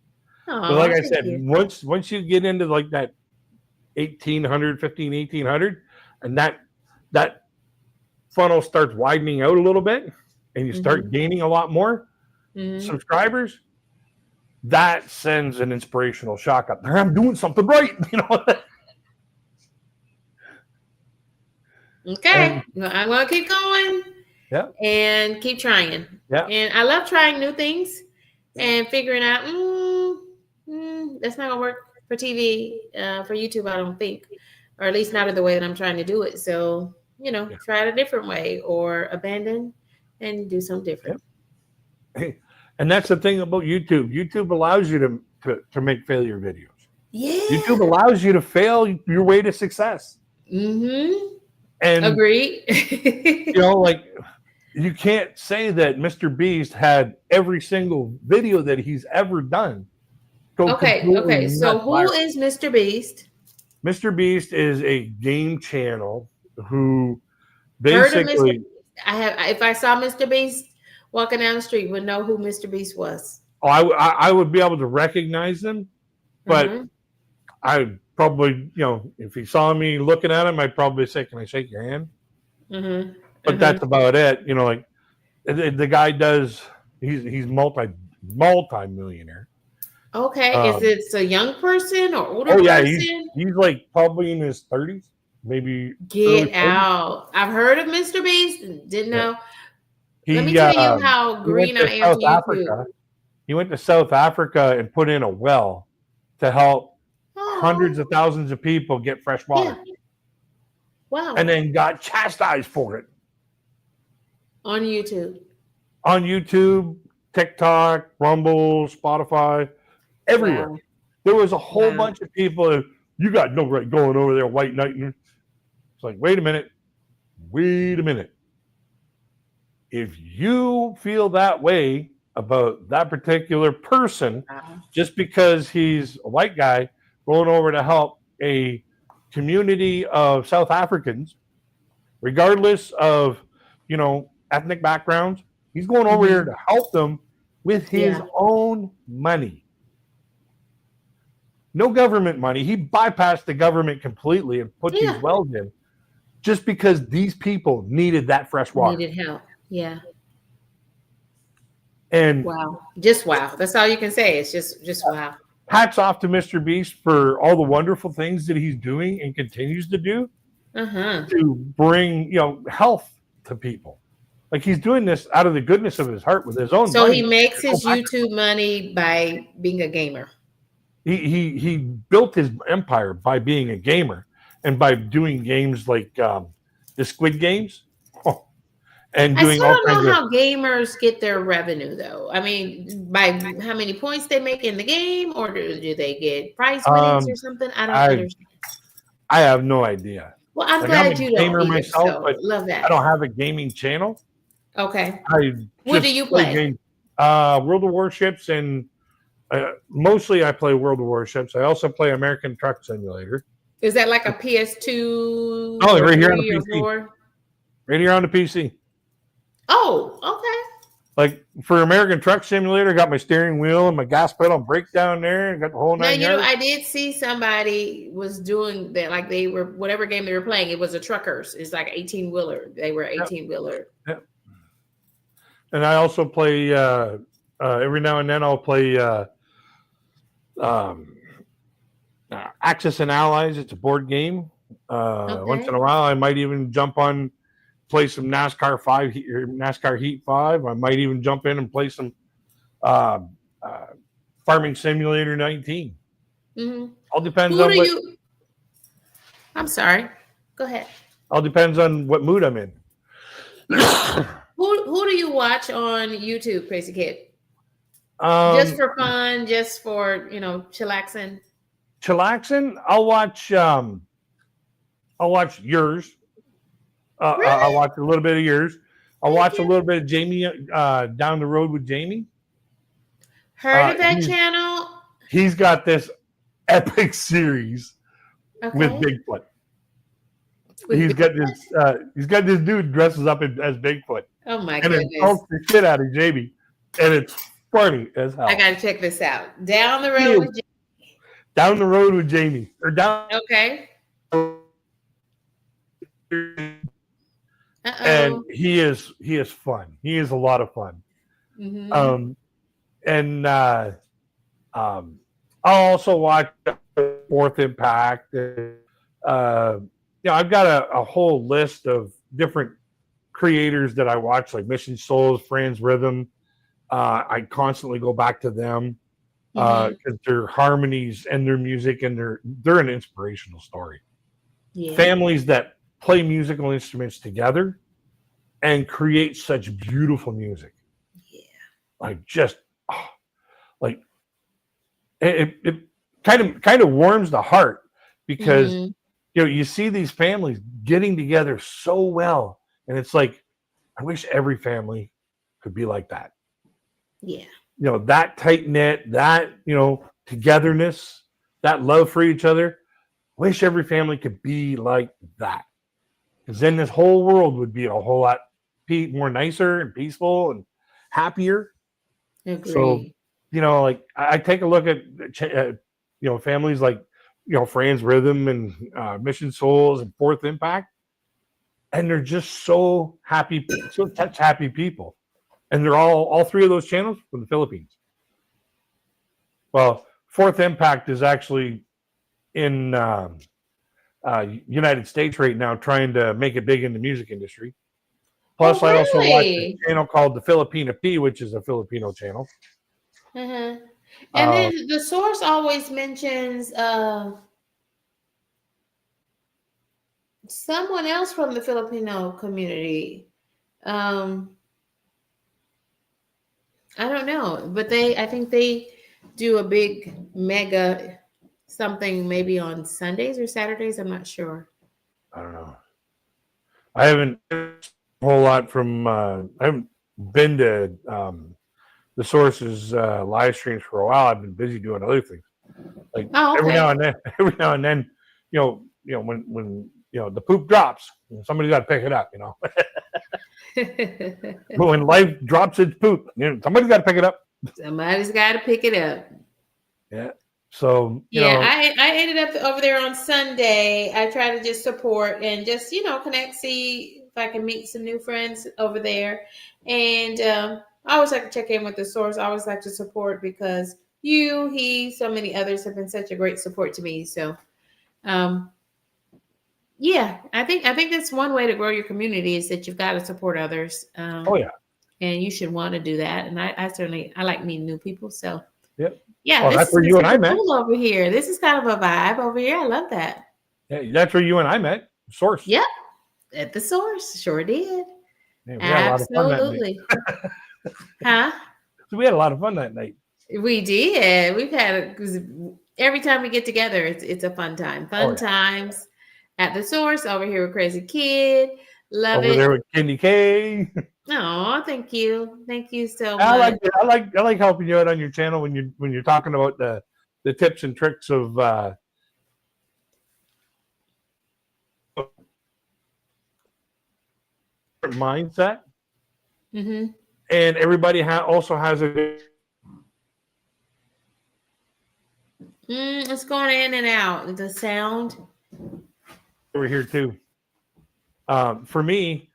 Oh, but like I said, once you get into like that 1,800, and that funnel starts widening out a little bit, and you start gaining a lot more subscribers, that sends an inspirational shock up there. I'm doing something right, Okay, I'm gonna keep going. Yeah, and keep trying. Yeah, and I love trying new things and figuring out that's not gonna work for TV, for YouTube, I don't think, or at least not in the way that I'm trying to do it. So, try it a different way or abandon and do something different. Hey, and that's the thing about YouTube. YouTube allows you to make failure videos. Yeah. YouTube allows you to fail your way to success. Mm-hmm. And agreed. You can't say that Mr. Beast had every single video that he's ever done. Okay. So who is Mr. Beast? Mr. Beast is a game channel who basically if I saw Mr. Beast walking down the street, would know who Mr. Beast was. Oh, I would be able to recognize him, but I probably, if he saw me looking at him, I'd probably say, "Can I shake your hand?" But that's about it. Like the guy does. He's multi-millionaire. Okay, is it a young person or older person? He's like probably in his 30s, maybe. Get out! I've heard of Mr. Beast. Didn't know. Let me tell you how green I am to YouTube. He went to South Africa and put in a well to help hundreds of thousands of people get fresh water. Yeah. Wow! And then got chastised for it on YouTube, TikTok, Rumble, Spotify. Everywhere. Wow. There was a whole bunch of people. You got no right going over there, white knight. It's like, wait a minute. If you feel that way about that particular person, just because he's a white guy going over to help a community of South Africans, regardless of, ethnic backgrounds, he's going over here to help them with his own money. No government money. He bypassed the government completely and put these wells in just because these people needed that fresh water. Needed help. Yeah. And Wow. Just wow. That's all you can say. It's just wow. hats off to Mr. Beast for all the wonderful things that he's doing and continues to do Uh-huh. to bring, health to people. Like he's doing this out of the goodness of his heart with his own So money. he makes his YouTube money by being a gamer. He built his empire by being a gamer and by doing games like the Squid Games. And I doing still all don't kinds know of how gamers get their revenue, though. I mean, by how many points they make in the game, or do they get prize winnings or something? I don't understand. I have no idea. Well, I'm Like glad I'm a you don't gamer either. myself, So but love I that. don't have a gaming channel. Okay. I What just do you play? games. World of Warships, and mostly I play World of Warships. I also play American Truck Simulator. Is that like a PS2 Oh, or right here on 3 the or PC. 4? Right here on the PC. Oh, okay. Like for American Truck Simulator, I got my steering wheel and my gas pedal and brake down there, and got the whole Now, nine yards. I did see somebody was doing that, like they were, whatever game they were playing, it was a truckers. It's like 18-wheeler. They were 18-wheeler. Yep. And I also play, every now and then I'll play Axis and Allies. It's a board game. Once in a while, I might even jump on, play some NASCAR 5 or NASCAR Heat 5. I might even jump in and play some Farming Simulator 19. Mm-hmm. All depends Who on do what. you? I'm sorry. Go ahead. All depends on what mood I'm in. Who do you watch on YouTube, Crazy Kid? Just for fun, just for chillaxing. Chillaxing. I'll watch yours. Really? I'll watch a little bit of yours. I'll watch a little bit of Jamie Down the Road with Jamie. Heard of that channel? He's got this epic series with Bigfoot. He's got this dude dresses up as Bigfoot. Oh my goodness. And it goodness. pokes the shit out of Jamie. And it's funny as hell. I gotta check this out. Down the road with Jamie. Down the road with Jamie. Or down. Okay. And he is fun. He is a lot of fun. Mm-hmm. I'll also watch Fourth Impact. I've got a whole list of different creators that I watch, like Mission Souls, Franz Rhythm. I constantly go back to them because their harmonies and their music, and they're an inspirational story. Yeah. Families that play musical instruments together and create such beautiful music. Yeah. It kind of warms the heart because you see these families getting together so well, and it's like, I wish every family could be like that. Yeah. That tight knit, that togetherness, that love for each other. Wish every family could be like that, because then this whole world would be a whole lot more nicer and peaceful and happier. Agreed. So, like I take a look at families like Franz Rhythm and Mission Souls and Fourth Impact, and they're just so happy, such happy people, and they're all three of those channels from the Philippines. Well, Fourth Impact is actually in United States right now, trying to make it big in the music industry. Plus, I also watch a channel called the Filipina P, which is a Filipino channel. And then the source always mentions someone else from the Filipino community. I don't know, but I think they do a big mega something maybe on Sundays or Saturdays. I'm not sure. I don't know. I haven't a whole lot from. I haven't been to the source's live streams for a while. I've been busy doing other things. Like every now and then, when the poop drops, somebody's got to pick it up. But when life drops its poop, somebody's got to pick it up. Somebody's got to pick it up. Yeah. So I ended up over there on Sunday. I try to just support and just connect, see if I can meet some new friends over there. And I always like to check in with the source. I always like to support because he, so many others have been such a great support to me. So, yeah, I think that's one way to grow your community is that you've got to support others. Oh yeah. And you should want to do that. And I certainly like meeting new people. So Yep. yeah, Well, this that's is where you and I met. cool over here. This is kind of a vibe over here. I love that. Yeah, that's where you and I met. Source. Yep. At the source. Sure did. Yeah, we had a lot of fun that night. Absolutely. Huh? So we had a lot of fun that night. We did. We've had every time we get together, it's a fun time. Fun times at the source over here with Crazy Kid. Love over it. There with Candy K. Oh, thank you so much. I like it. I like helping you out on your channel when you're talking about the tips and tricks of mindset. Mm-hmm. And everybody also has a. It's going in and out. The sound over here too. For me,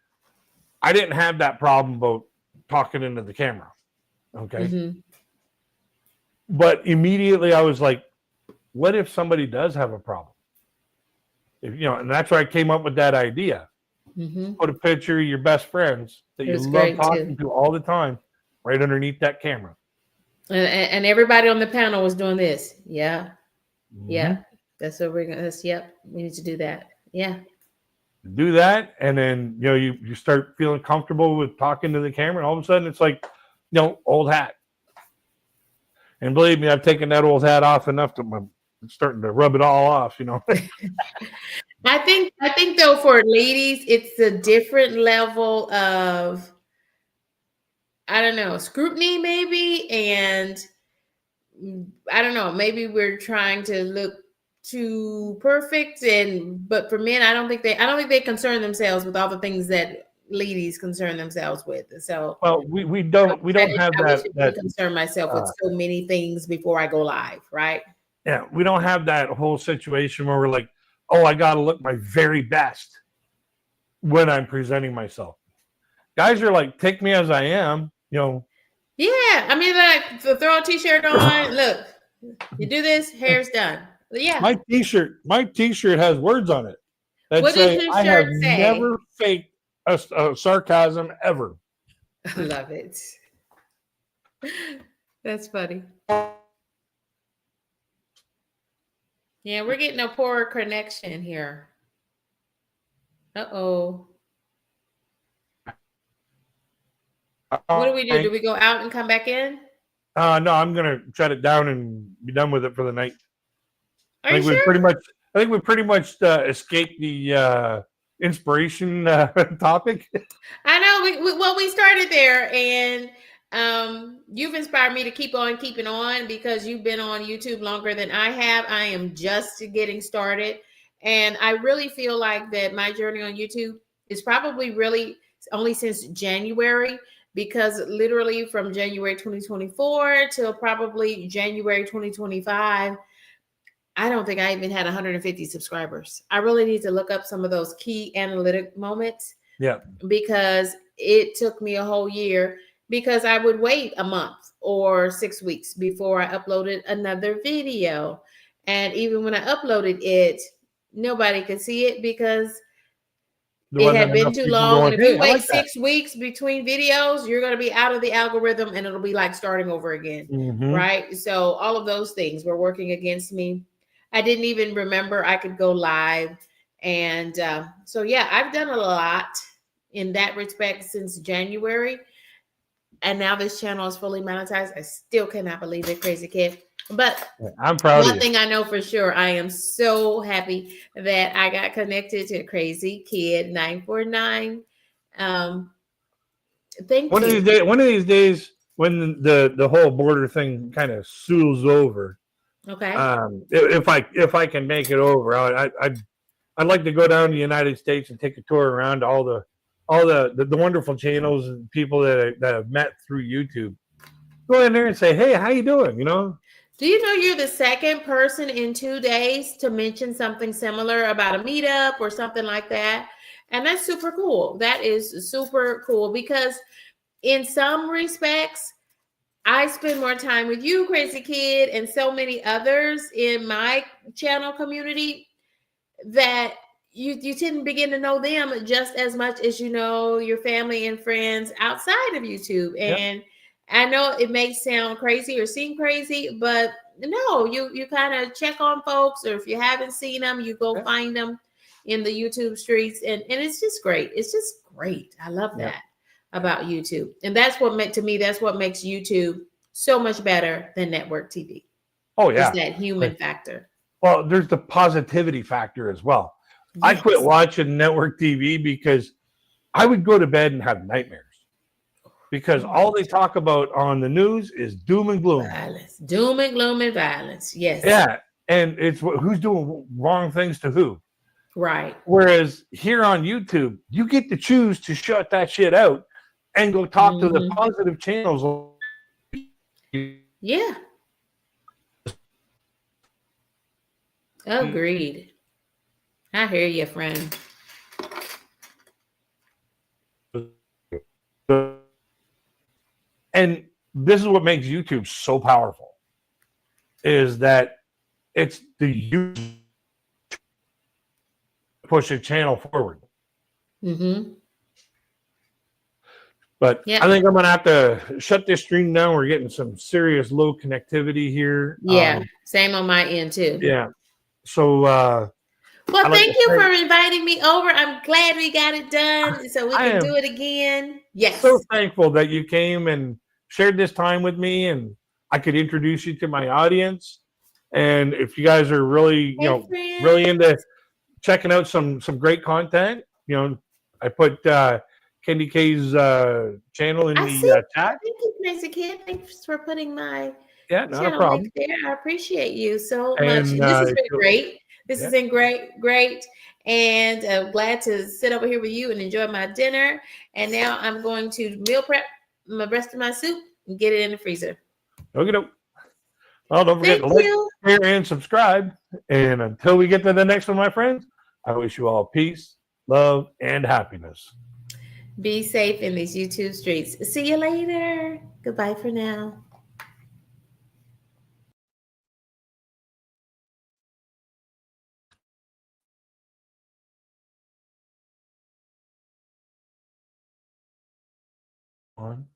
I didn't have that problem about talking into the camera. Okay. Mm-hmm. But immediately I was like, what if somebody does have a problem? And that's why I came up with that idea. Mm-hmm. Put a picture of your best friends that you love talking to all the time right underneath that camera. And everybody on the panel was doing this. Yeah. Mm-hmm. Yeah. That's what we're going to, yep. We need to do that. Yeah. Do that. And then, you start feeling comfortable with talking to the camera. And all of a sudden it's like, old hat. And believe me, I've taken that old hat off enough to I'm starting to rub it all off, I think though for ladies, it's a different level of, I don't know, scrutiny maybe. And I don't know, maybe we're trying to look too perfect. But for men, I don't think they concern themselves with all the things that ladies concern themselves with. So we don't have that concern myself with so many things before I go live, right? Yeah, we don't have that whole situation where we're like, oh, I gotta look my very best when I'm presenting myself. Guys are like, take me as I am, Yeah, I mean, like throw a t-shirt on. Look, you do this, hair's done. Yeah. My t-shirt has words on it that what say, does your I shirt have say? never faked a sarcasm ever. I love it. That's funny. Yeah, we're getting a poor connection here. Uh-oh. What do we do? Do we go out and come back in? No, I'm gonna shut it down and be done with it for the night. Are you sure? I think we pretty much escaped the inspiration topic. I know. We started there, and you've inspired me to keep on keeping on because you've been on YouTube longer than I have. I am just getting started, and I really feel like that my journey on YouTube is probably really only since January, because literally from January 2024 till probably January 2025, I don't think I even had 150 subscribers. I really need to look up some of those key analytic moments. Yeah. Because it took me a whole year, because I would wait a month or 6 weeks before I uploaded another video. And even when I uploaded it, nobody could see it because it had been too long. And if you wait 6 weeks between videos, you're going to be out of the algorithm and it'll be like starting over again. Mm-hmm. Right? So all of those things were working against me. I didn't even remember I could go live. And so, yeah, I've done a lot in that respect since January. And now this channel is fully monetized. I still cannot believe it, Crazy Kid. But I'm proud of you. One thing I know for sure, I am so happy that I got connected to Crazy Kid 949. Thank you. One of these days, when the whole border thing kind of soothes over, okay. If I can make it over, I'd like to go down to the United States and take a tour around all the wonderful channels and people that I've met through YouTube. Go in there and say, hey, how you doing? Do you know you're the second person in 2 days to mention something similar about a meetup or something like that? And that's super cool. That is super cool, because in some respects, I spend more time with you, Crazy Kid, and so many others in my channel community that you tend to begin to know them just as much as you know your family and friends outside of YouTube. Yep. And I know it may sound crazy or seem crazy, but no, you kind of check on folks, or if you haven't seen them, you go Yep. find them in the YouTube streets, and it's just great. It's just great. I love Yep. that about YouTube, and that's what makes YouTube so much better than network TV. Oh Is yeah. that human factor? Well, there's the positivity factor as well. I quit Yes. watching network TV because I would go to bed and have nightmares because all they talk about on the news is doom and gloom. Violence, doom and gloom and violence. Yes. Yeah. And it's who's doing wrong things to who. Right. Whereas here on YouTube, you get to choose to shut that shit out and go talk to the positive channels. Yeah. Agreed. I hear you, friend. And this is what makes YouTube so powerful, is that it's the user push a channel forward. Mm-hmm. But Yep. I think I'm gonna have to shut this stream down. We're getting some serious low connectivity here. Yeah. Same on my end too. Yeah. So well, like thank you for inviting me over. I'm glad we got it done so we can do it again. Yes. So thankful that you came and shared this time with me, and I could introduce you to my audience. And if you guys are really, really into checking out some great content, I put Candy K's channel in the chat. Thank you, Crazy Kid. Thanks for putting my not a channel problem link there. I appreciate you so much. And, And this has been great. This has been great. And I'm glad to sit over here with you and enjoy my dinner. And now I'm going to meal prep the rest of my soup and get it in the freezer. Okay. Well, don't forget to like, share, and subscribe. And until we get to the next one, my friends, I wish you all peace, love, and happiness. Be safe in these YouTube streets. See you later. Goodbye for now. On.